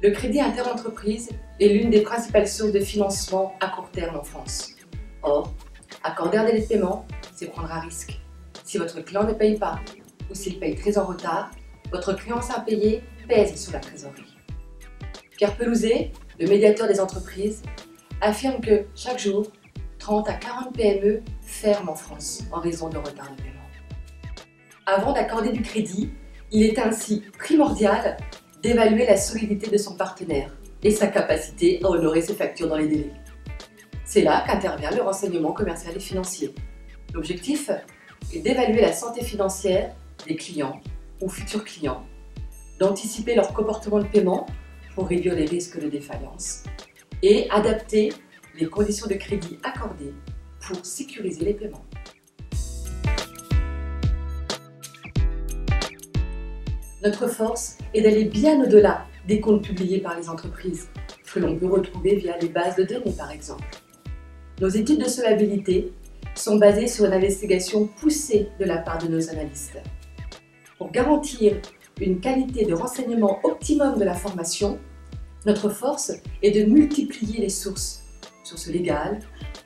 Le crédit interentreprise est l'une des principales sources de financement à court terme en France. Or, accorder un délai de paiement, c'est prendre un risque. Si votre client ne paye pas ou s'il paye très en retard, votre créance impayée pèse sur la trésorerie. Pierre Pelouzet, le médiateur des entreprises, affirme que chaque jour, 30 à 40 PME ferment en France en raison de retard de paiement. Avant d'accorder du crédit, il est ainsi primordial d'évaluer la solidité de son partenaire et sa capacité à honorer ses factures dans les délais. C'est là qu'intervient le renseignement commercial et financier. L'objectif est d'évaluer la santé financière des clients ou futurs clients, d'anticiper leur comportement de paiement pour réduire les risques de défaillance et adapter les conditions de crédit accordées pour sécuriser les paiements. Notre force est d'aller bien au-delà des comptes publiés par les entreprises, que l'on peut retrouver via les bases de données par exemple. Nos études de solvabilité sont basées sur une investigation poussée de la part de nos analystes. Pour garantir une qualité de renseignement optimum de l'information, notre force est de multiplier les sources légales,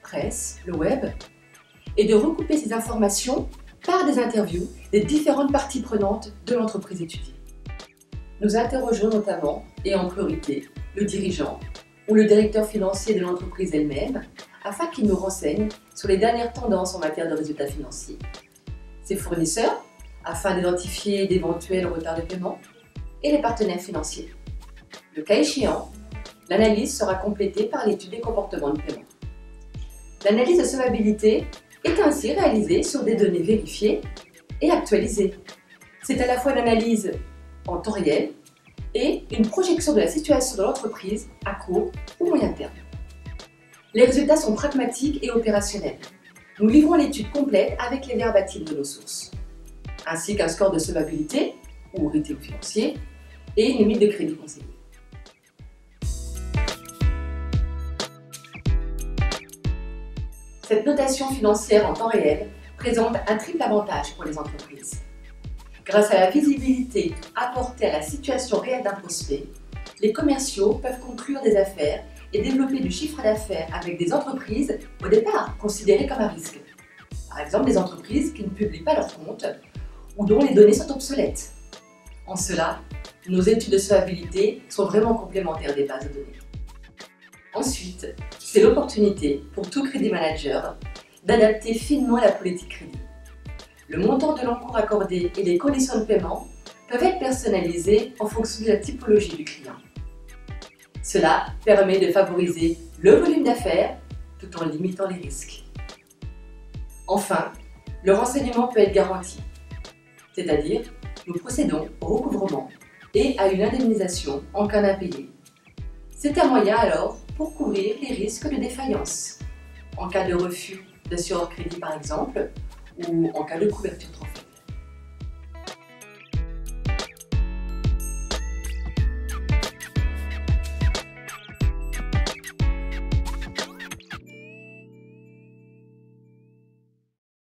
presse, le web, et de recouper ces informations par des interviews des différentes parties prenantes de l'entreprise étudiée. Nous interrogeons notamment, et en priorité, le dirigeant ou le directeur financier de l'entreprise elle-même, afin qu'il nous renseigne sur les dernières tendances en matière de résultats financiers. Ses fournisseurs, afin d'identifier d'éventuels retards de paiement, et les partenaires financiers. Le cas échéant, l'analyse sera complétée par l'étude des comportements de paiement. L'analyse de solvabilité est ainsi réalisée sur des données vérifiées et actualisées. C'est à la fois une analyse en temps réel et une projection de la situation de l'entreprise à court ou moyen terme. Les résultats sont pragmatiques et opérationnels. Nous livrons l'étude complète avec les verbatims de nos sources, ainsi qu'un score de solvabilité ou rating financier et une limite de crédit conseillé. Cette notation financière en temps réel présente un triple avantage pour les entreprises. Grâce à la visibilité apportée à la situation réelle d'un prospect, les commerciaux peuvent conclure des affaires et développer du chiffre d'affaires avec des entreprises au départ considérées comme un risque. Par exemple, des entreprises qui ne publient pas leurs comptes ou dont les données sont obsolètes. En cela, nos études de solvabilité sont vraiment complémentaires des bases de données. Ensuite, c'est l'opportunité pour tout crédit manager d'adapter finement la politique crédit. Le montant de l'encours accordé et les conditions de paiement peuvent être personnalisés en fonction de la typologie du client. Cela permet de favoriser le volume d'affaires tout en limitant les risques. Enfin, le renseignement peut être garanti, c'est-à-dire nous procédons au recouvrement et à une indemnisation en cas d'impayé. C'est un moyen alors pour couvrir les risques de défaillance, en cas de refus d'assureur crédit par exemple, ou en cas de couverture trop faible.